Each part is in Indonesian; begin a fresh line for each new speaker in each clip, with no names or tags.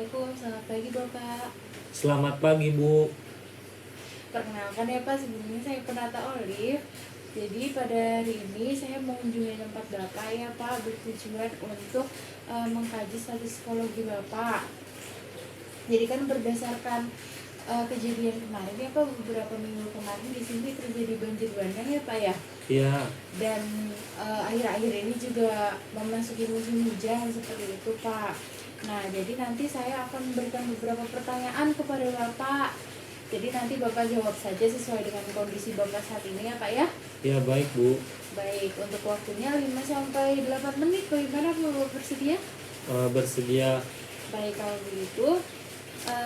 Assalamualaikum, selamat pagi Bapak.
Selamat pagi, Bu.
Perkenalkan ya Pak, sebelumnya saya Penata Olive. Jadi pada hari ini saya mengunjungi tempat Bapak ya Pak, bertujuan untuk mengkaji status psikologi Bapak. Jadi kan berdasarkan kejadian kemarin ya Pak, beberapa minggu kemarin di sini terjadi banjir bandang ya Pak ya.
Iya,
Dan akhir-akhir ini juga memasuki musim hujan seperti itu Pak. Nah jadi nanti saya akan memberikan beberapa pertanyaan kepada Bapak. Jadi nanti Bapak jawab saja sesuai dengan kondisi Bapak saat ini ya Pak ya.
ya baik, Bu.
Baik, untuk waktunya 5-8 menit. Bagaimana Bapak bersedia?
Bersedia.
Baik, kalau begitu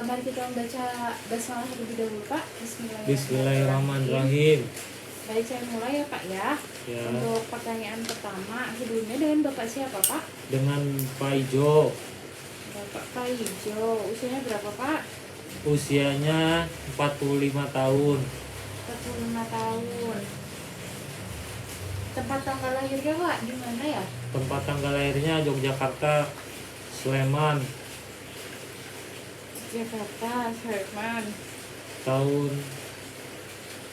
mari kita membaca basmalah terlebih dahulu Pak.
Bismillahirrahmanirrahim.
Baik, saya mulai ya Pak ya.
Ya,
Untuk pertanyaan pertama, sebelumnya dengan Bapak siapa Pak?
dengan Pak Ijo.
Bapak Pak Ijo, usianya berapa Pak?
Usianya 45 tahun.
45 tahun. Tempat tanggal lahirnya Pak di mana ya?
Tempat tanggal lahirnya Yogyakarta, Sleman.
Jakarta, Sleman.
Tahun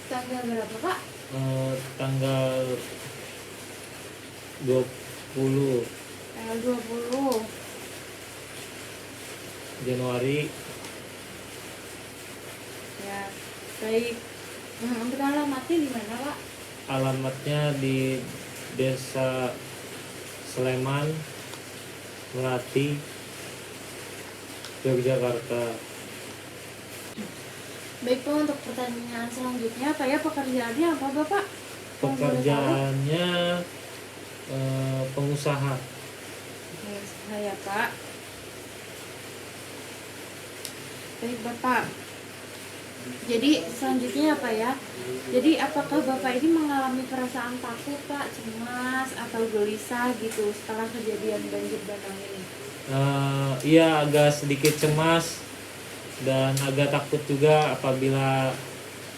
Tanggal berapa Pak?
tanggal 20
Tanggal 20.
Januari.
Ya, baik. Untuk alamatnya di mana Pak?
Alamatnya di Desa Sleman, Melati, Yogyakarta.
Baik Pak, untuk pertanyaan selanjutnya apa ya, pekerjaannya apa Bapak? Kalau boleh tahu?
Pekerjaannya pengusaha.
Oke, saya Pak. Baik Bapak. Jadi selanjutnya apa ya? Jadi apakah Bapak ini mengalami perasaan takut Pak, cemas atau gelisah gitu setelah kejadian banjir bandang ini?
Iya, agak sedikit cemas dan agak takut juga apabila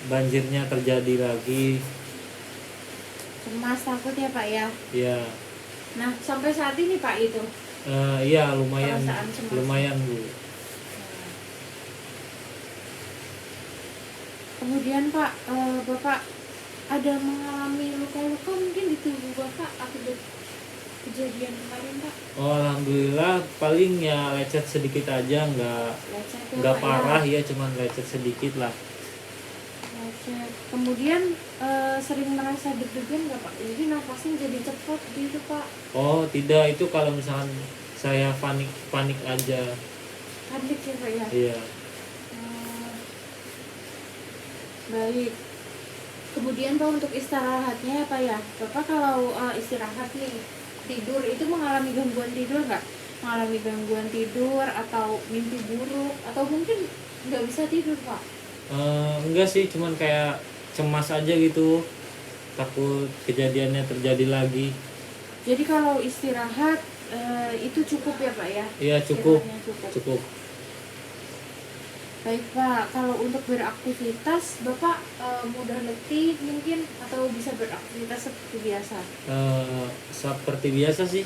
banjirnya terjadi lagi.
Cemas, takut ya Pak ya?
Ya,
Nah sampai saat ini Pak itu?
iya lumayan,
Perasaan cemas.
lumayan, Bu.
Kemudian Pak, Bapak ada mengalami luka-luka mungkin di tubuh Bapak akibat kejadian kemarin Pak?
Oh, alhamdulillah, paling ya lecet sedikit aja,
Lecet ya
nggak
Pak
parah
ya?
ya, cuman lecet sedikit lah.
Lecet. Kemudian sering merasa deg-degan nggak Pak? Jadi nafasnya jadi cepat gitu Pak?
Oh, tidak, itu kalau misalkan saya panik aja.
Panik ya Pak ya?
Iya.
Oh, baik. Kemudian Pak untuk istirahatnya ya Pak ya? Bapak kalau istirahat nih, tidur itu mengalami gangguan tidur nggak? Mengalami gangguan tidur atau mimpi buruk atau mungkin nggak bisa tidur Pak?
Enggak sih, cuman kayak cemas aja gitu, takut kejadiannya terjadi lagi.
Jadi kalau istirahat itu cukup ya Pak ya?
Iya, cukup,
Istirahatnya cukup.
cukup.
Baik Pak, kalau untuk beraktivitas Bapak mudah letih mungkin atau bisa beraktivitas seperti biasa?
Seperti biasa sih,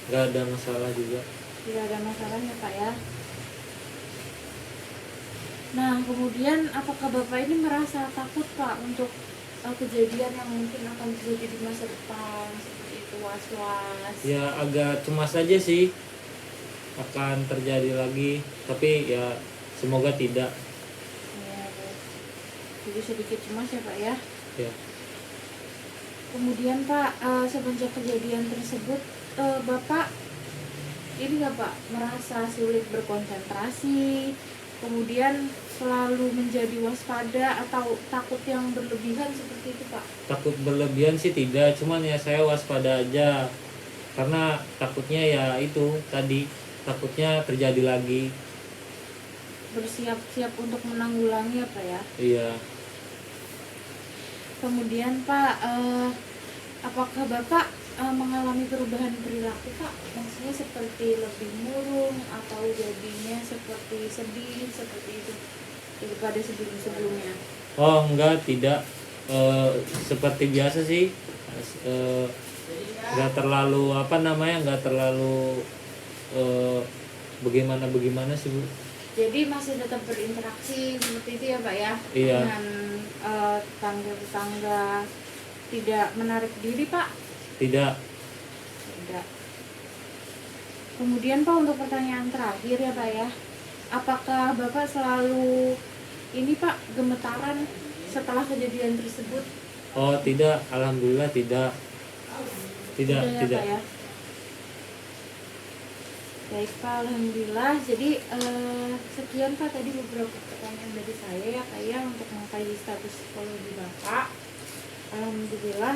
nggak ada masalah juga.
Tidak ada masalahnya Pak ya. Nah kemudian apakah Bapak ini merasa takut Pak untuk kejadian yang mungkin akan terjadi di masa depan seperti itu, was-was?
Ya agak cemas aja sih akan terjadi lagi, tapi ya semoga tidak.
Ya, baik. Jadi sedikit cemas ya Pak ya.
Ya.
Kemudian Pak, semenjak kejadian tersebut Bapak ini nggak Pak merasa sulit berkonsentrasi, kemudian selalu menjadi waspada atau takut yang berlebihan seperti itu Pak?
Takut berlebihan sih tidak, cuman ya saya waspada aja karena takutnya ya itu tadi, takutnya terjadi lagi.
Bersiap-siap untuk menanggulangi apa ya?
Iya.
Kemudian Pak, apakah Bapak mengalami perubahan perilaku Pak? Maksudnya seperti lebih murung atau jadinya seperti sedih seperti itu daripada sebelum-sebelumnya?
Oh enggak, tidak. Seperti biasa sih. Nggak terlalu nggak terlalu bagaimana sih Bu.
Jadi masih tetap berinteraksi seperti itu ya Pak ya?
Iya.
Dengan tetangga-tetangga, tidak menarik diri Pak?
Tidak.
Tidak. Kemudian Pak, untuk pertanyaan terakhir ya Pak ya, apakah Bapak selalu ini Pak gemetaran setelah kejadian tersebut?
Oh tidak, alhamdulillah tidak. Tidak.
Ya, Pak ya? Baik Pak, alhamdulillah. Jadi sekian Pak tadi beberapa pertanyaan dari saya ya Pak ya untuk mengkaji status psikologi Bapak. Alhamdulillah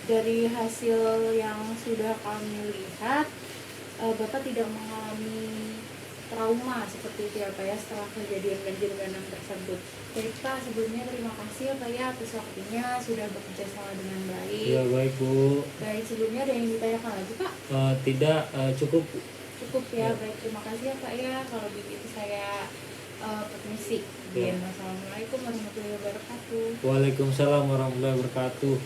dari hasil yang sudah kami lihat, Bapak tidak mengalami trauma seperti itu ya Pak ya setelah kejadian banjir bandang tersebut. Baik Pak, sebelumnya terima kasih ya Pak ya atas waktunya, sudah bekerja sama dengan baik.
Ya baik Bu.
Baik, sebelumnya ada yang ditanyakan lagi Pak?
Tidak, cukup.
Cukup ya. Baik, terima kasih ya Pak ya. Kalau begitu saya permisi.
Ya.
Assalamualaikum warahmatullahi wabarakatuh.
Waalaikumsalam warahmatullahi wabarakatuh.